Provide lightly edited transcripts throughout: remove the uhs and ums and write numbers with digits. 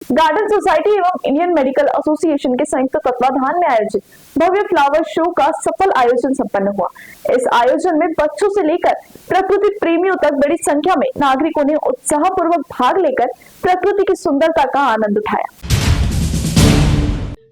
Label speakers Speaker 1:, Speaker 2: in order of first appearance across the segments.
Speaker 1: Garden society एवं Indian medical association के संयुक्त तत्वाधान में आयोजित भव्य फ्लावर शो का सफल आयोजन संपन्न हुआ। इस आयोजन में बच्चों से लेकर प्रकृति प्रेमियों तक बड़ी संख्या में नागरिकों ने उत्साहपूर्वक भाग लेकर प्रकृति की सुंदरता का आनंद उठाया।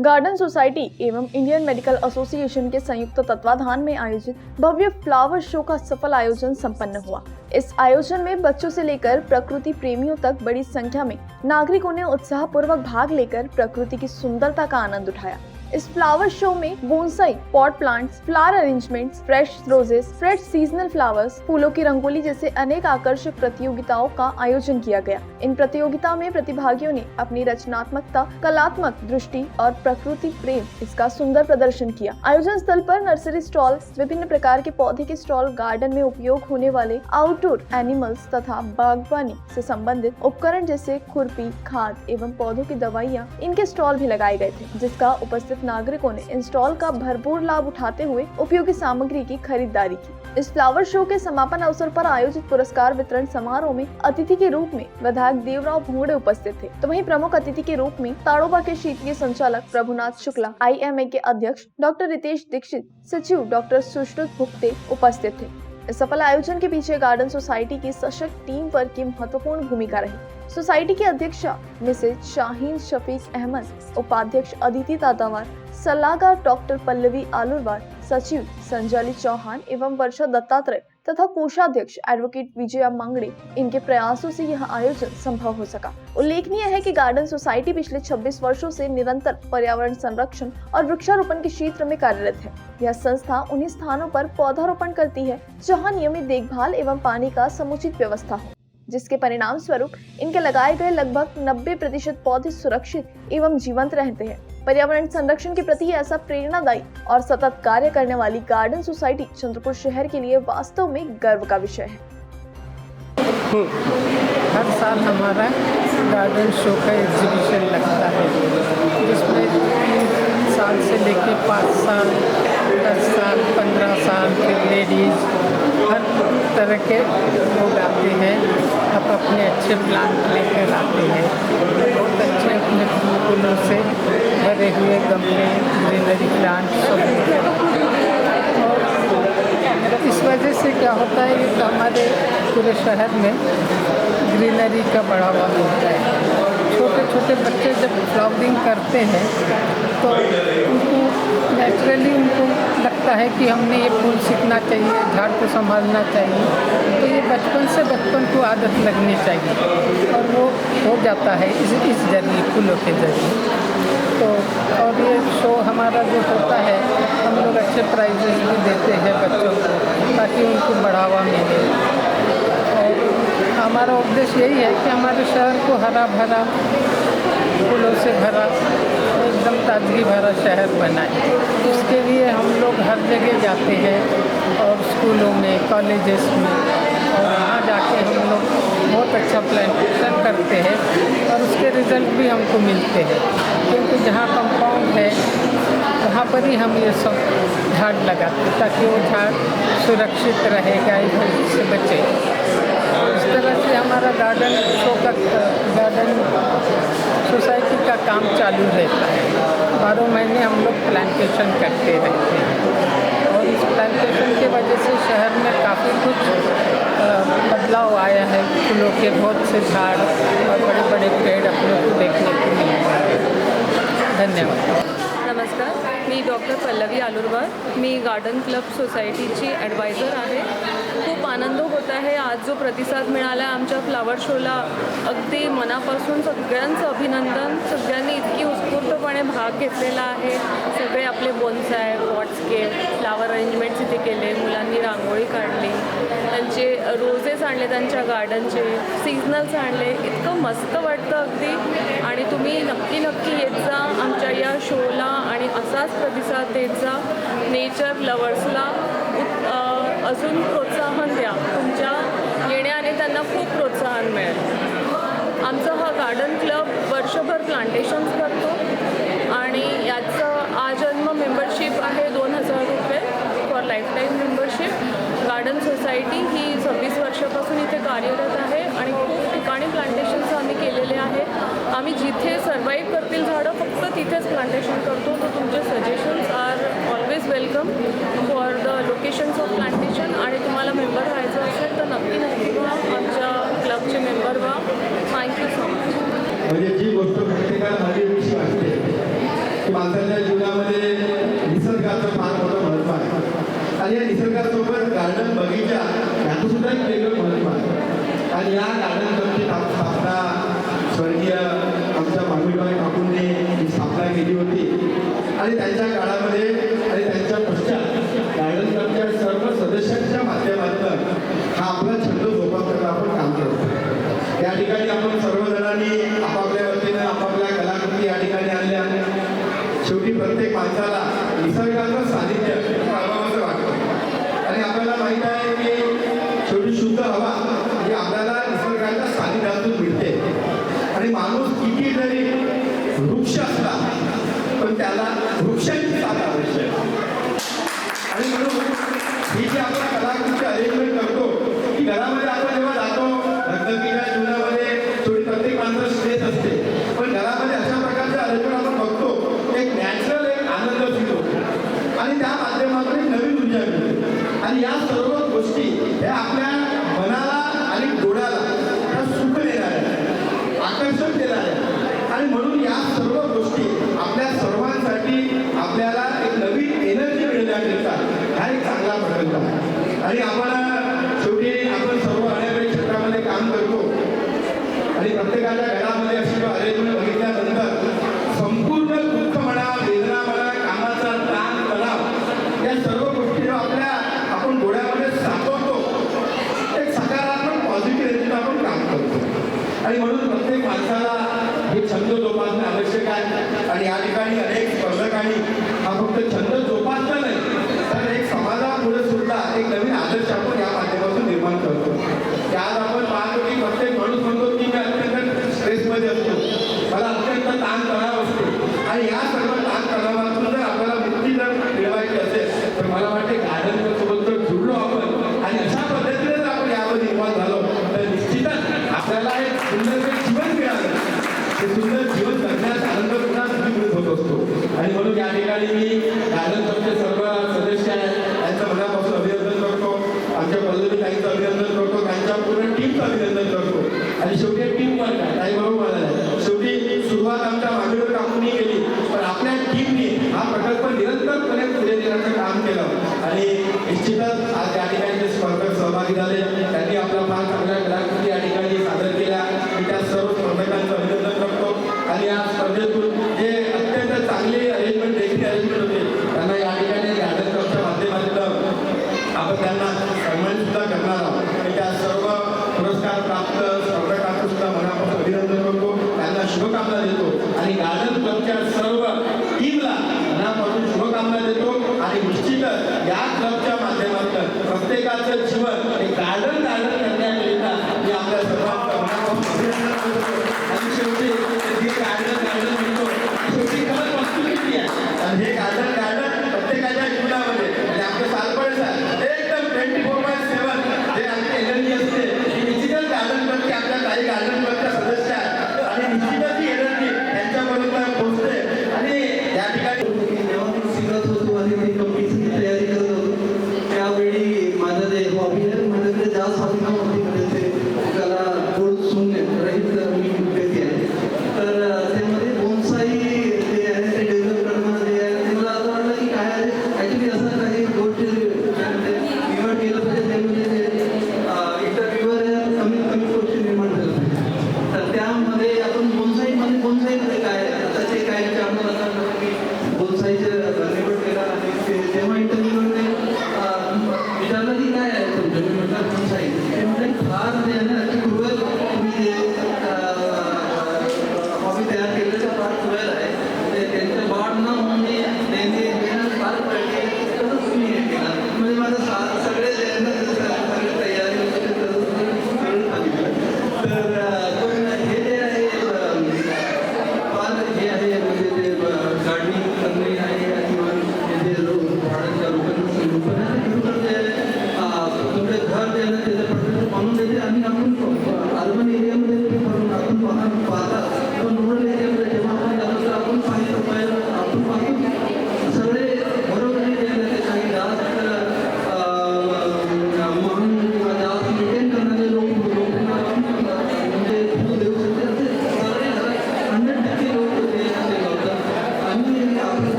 Speaker 1: गार्डन सोसाइटी एवं इंडियन मेडिकल एसोसिएशन के संयुक्त तत्वाधान में आयोजित भव्य फ्लावर शो का सफल आयोजन संपन्न हुआ। इस आयोजन में बच्चों से लेकर प्रकृति प्रेमियों तक बड़ी संख्या में नागरिकों ने उत्साहपूर्वक भाग लेकर प्रकृति की सुंदरता का आनंद उठाया। इस फ्लावर शो में bonsai, pot plants, flower arrangements, fresh roses, fresh seasonal flowers, फूलों की रंगोली जैसे अनेक आकर्षक प्रतियोगिताओं का आयोजन किया गया। इन प्रतियोगिताओं में प्रतिभागियों ने अपनी रचनात्मकता, कलात्मक दृष्टि और प्रकृति प्रेम इसका सुंदर प्रदर्शन किया। आयोजन स्थल पर नर्सरी स्टॉल, विभिन्न प्रकार के पौधे के स्टॉल, गार्डन में उपयोग होने वाले आउटडोर एनिमल्स तथा बागवानी से संबंधित उपकरण जैसे खुरपी, खाद एवं पौधों की दवाइयाँ, इनके स्टॉल भी लगाए गए थे, जिसका उपस्थित नागरिकों ने इन स्टॉल का भरपूर लाभ उठाते हुए उपयोगी सामग्री की खरीदारी की। इस फ्लावर शो के समापन अवसर पर आयोजित पुरस्कार वितरण समारोह में अतिथि के रूप में विधायक देवराव भोंगड़े उपस्थित थे, तो वहीं प्रमुख अतिथि के रूप में ताड़ोबा के क्षेत्रीय संचालक प्रभुनाथ शुक्ला, IMA के अध्यक्ष डॉक्टर रितेश दीक्षित, सचिव डॉक्टर सुश्रुत भुक्ते उपस्थित थे। इस सफल आयोजन के पीछे गार्डन सोसाइटी की सशक्त टीम वर्क की महत्वपूर्ण भूमिका रही। सोसाइटी की अध्यक्षा मिसेज शाहीन शफीक अहमद, उपाध्यक्ष अदिति तातावार, सलाहकार डॉक्टर पल्लवी आलूरवार, सचिव संजली चौहान एवं वर्षा दत्तात्रेय तथा कोषाध्यक्ष एडवोकेट विजया मांगड़े, इनके प्रयासों से यह आयोजन संभव हो सका। उल्लेखनीय है कि गार्डन सोसाइटी पिछले 26 वर्षों से निरंतर पर्यावरण संरक्षण और वृक्षारोपण के क्षेत्र में कार्यरत है। यह संस्था उन्हीं स्थानों पर पौधारोपण करती है जहां नियमित देखभाल एवं पानी का समुचित व्यवस्था हो, जिसके परिणाम स्वरूप इनके लगाए गए लगभग 90% पौधे सुरक्षित एवं जीवंत रहते हैं। पर्यावरण संरक्षण के प्रति ऐसा प्रेरणादायी और सतत कार्य करने वाली गार्डन सोसाइटी चंद्रपुर शहर के लिए वास्तव में गर्व का विषय है।
Speaker 2: हर साल हमारा गार्डन शो का एग्जीबिशन लगता है, जिसमें 3 साल से लेकर 5 साल, 10 साल, 15 साल के लेडीज़ हर तरह के लोग आते हैं। आप अपने अच्छे प्लांट लेकर आते हैं, बहुत अच्छे अपने फूलों से भरे हुए गमले, ग्रीनरी प्लांट सब। और इस वजह से क्या होता है कि हमारे पूरे शहर में ग्रीनरी का बढ़ावा मिलता है। छोटे छोटे बच्चे जब फ्लावरिंग करते हैं तो उनको नेचुरली उनको लगता है कि हमने ये फूल सीखना चाहिए, झाड़ को संभालना चाहिए, तो ये बचपन को आदत लगनी चाहिए और वो हो जाता है इस जरिए, फूलों के जरिए। तो और ये शो हमारा जो होता है, हम लोग अच्छे प्राइजेस भी देते हैं बच्चों को ताकि उनको बढ़ावा मिले। और हमारा उद्देश्य यही है कि हमारे शहर को हरा भरा, फूलों से भरा, एकदम ताजगी भरा शहर बनाए। इसके लिए हम लोग हर जगह जाते हैं और स्कूलों में, कॉलेजेस में, और वहाँ जाके हम लोग बहुत अच्छा प्लांटेशन करते हैं और उसके रिजल्ट भी हमको मिलते हैं, क्योंकि जहाँ कंपाउंड है वहाँ पर ही हम ये सब झाड़ लगाते हैं ताकि वो झाड़ सुरक्षित रहे, गाय भैंस से बचे। इस तरह से हमारा गार्डन शो का, गार्डन सोसाइटी का काम चालू रहता है। 12 महीने हम लोग प्लांटेशन करते रहते हैं और इस प्लांटेशन की वजह से शहर में काफ़ी कुछ बदलाव आया है। फूलों के बहुत से झाड़ और बड़े बड़े पेड़ अपने को देखने को मिल रहे हैं। धन्यवाद।
Speaker 3: नमस्कार, मी डॉक्टर पल्लवी आलूरवार, मी गार्डन क्लब सोसायटीची ॲडवायझर आहे। खूप आनंद होत आहे आज जो प्रतिसाद मिळाला आहे आमच्या फ्लावर शोला। अगदी मनापासून सगळ्यांचं अभिनंदन। सगळ्यांनी इतकी उत्स्फूर्तपणे भाग घेतलेला आहे। सगळे आपले बोन्साय, पॉट्सकेप, फ्लावर अरेंजमेंट्स इथे केले, मुलांनी रांगोळी काढली, त्यांचे रोजेस आणले, त्यांच्या गार्डनचे सीजनल्स आणले। इतकं मस्त वाटतं अगदी, आणि तुम्ही नक्की येत जा आमच्या या शोला आणि असाच प्रतिसाद देत जा। नेचर लवर्सला अजून प्रोत्साहन द्या, तुमच्या येण्याने त्यांना खूप प्रोत्साहन मिळेल। आमचा हा गार्डन क्लब वर्षभर प्लांटेशन्स करतो आणि याचं आजन्म मेंबरशिप आहे 2000 रुपये for lifetime membership. Garden society ही 26 वर्षापासून इथे कार्यरत आहे आणि खूप ठिकाणी प्लांटेशन्स आम्ही केलेले आहे। आम्ही जिथे सर्वाईव्ह करतील झाडं फक्त तिथेच प्लांटेशन करतो. तर तुमचे suggestions are always welcome for the locations of plantation. आणि तुम्हाला मेंबर व्हायचं असेल तर नक्की व्हा, आमच्या क्लबचे मेंबर व्हा. Thank you so much.
Speaker 4: म्हणजे जी गोष्ट प्रत्येकाला हरविषयी वाटते की माणसाच्या जीवनामध्ये निसर्गाचं फार मोठं महत्त्व आहे आणि या निसर्गासोबत गार्डन बगीचा याचं सुद्धा एक वेगळं महत्त्व आहे. आणि या गार्डन क्लबची स्थापना स्वर्गीय आमच्या मामीबाई ठाकूरने ही स्थापना केली होती आणि त्यांच्या काळामध्ये आणि त्यांच्या पश्चात गार्डन क्लबच्या सर्व सदस्यांच्या माध्यमातून हा आपला छंद जोपासण्याचं आपण काम करतो. या ठिकाणी आपण सर्वजणांनी आपापल्या वतीनं आपापल्या कलाकृती या ठिकाणी आणल्या. शेवटी प्रत्येक माणसाला निसर्गाचं सानिध्य अनुभवाचं वाटतं आणि आपल्याला माहीत आहे की शेवटी शुद्ध हवा ही आपल्याला निसर्गाच्या सानिध्यातून मिळते. आणि माणूस किती जरी वृक्ष असला पण त्याला वृक्षांची साथ आवश्यक. आणि म्हणून ही जी आपण कलाकृती अरेंजमेंट करतो की घरामध्ये आपण जेव्हा जातो धगधगीच्या जीवनामध्ये थोडी प्रत्येक माणसं स्ट्रेस असते पण घरामध्ये अशा प्रकारचे अरेंजमेंट आपण बघतो एक नॅचरल एक आनंद फील होतो आणि त्या माध्यमातून एक नवीन ऊर्जा मिळते. आणि या सर्व गोष्टी ह्या आपल्या मनाला आणि डोळ्याला त्या सुख देणाऱ्या आकर्षण देणाऱ्या आणि म्हणून या सर्व गोष्टी आपल्या सर्वांसाठी आपल्याला एक नवीन एनर्जी मिळण्याकरिता हा एक चांगला प्रकल्प आहे. आणि आपण शेवटी आपण सर्व अनेक क्षेत्रामध्ये काम करतो आणि प्रत्येकाच्या घरामध्ये अशी अरेंजमेंट बघितल्यानंतर संपूर्ण दुःख म्हणा वेदना म्हणा कामाचा ताण तणाव या सर्व गोष्टी जेव्हा आपल्या आपण डोळ्यामध्ये साठवतो एक सकारात्मक पॉझिटिव्ह एनर्जीनं आपण काम करतो. आणि म्हणून प्रत्येक माणसाला हे छंद जोपासणे आवश्यक आहे. आणि या ठिकाणी अनेक स्पर्धकांनी हा फक्त छंद जोपासला नाही तर एक समाजापुढे सुद्धा एक नवीन आदर्श आपण या माध्यमातून निर्माण करतो. आज आपण पाहतो की प्रत्येक माणूस म्हणतो की मी अत्यंत स्ट्रेसमध्ये असतो, मला अत्यंत ताणतणाव असतो आणि या सर्व ताणतणावातून जर आपल्याला मुक्ती जर मिळवायची असेल तर मला वाटते गार्डन सोबत जर जुळलो आपण आणि अशा पद्धतीने जर आपण यावर निर्माण झालो तर निश्चितच आपल्याला एक सुंदर जीवन मिळालं. ते सुंदर जीवन जगण्याचा आनंद पुन्हा द्विगुणित होत असतो. आणि म्हणून या ठिकाणी मी गार्डन क्लबचे सर्व सदस्य आहेत त्यांचं मनापासून अभिनंदन करतो. आमच्या पल्लवी ताईंचं अभिनंदन करतो, त्यांच्या पूर्ण टीमचं अभिनंदन करतो. आणि शेवटी टीम वर्क आहे काही बरोबर आहे. शेवटी सुरुवात आमच्या मामीवर काकूंनी केली पण आपल्या टीमने हा प्रकल्प निरंतरपणे पुढे नेण्याचं काम केलं आणि निश्चितच आज या ठिकाणी जे स्पर्धक सहभागी झाले त्यांनी आपल्या फार चांगल्या कलाकृती या ठिकाणी सादर केल्या. मी त्या सर्व स्पर्धकांचं अभिनंदन करतो. आणि या स्पर्धेतून जे अत्यंत चांगले अरेंजमेंट देखील अरेंजमेंट होते त्यांना या ठिकाणी गार्डन क्लबच्या माध्यमातून आपण त्यांना सन्मानित सुद्धा करणार आहोत. त्या सर्व पुरस्कार प्राप्त स्पर्धकांचं सुद्धा मनापासून अभिनंदन करतो, त्यांना शुभकामना देतो आणि गार्डन क्लबच्या सर्व टीमला मनापासून शुभकामना देतो. आणि निश्चितच या क्लबच्या माध्यमातून प्रत्येकाचं जीवन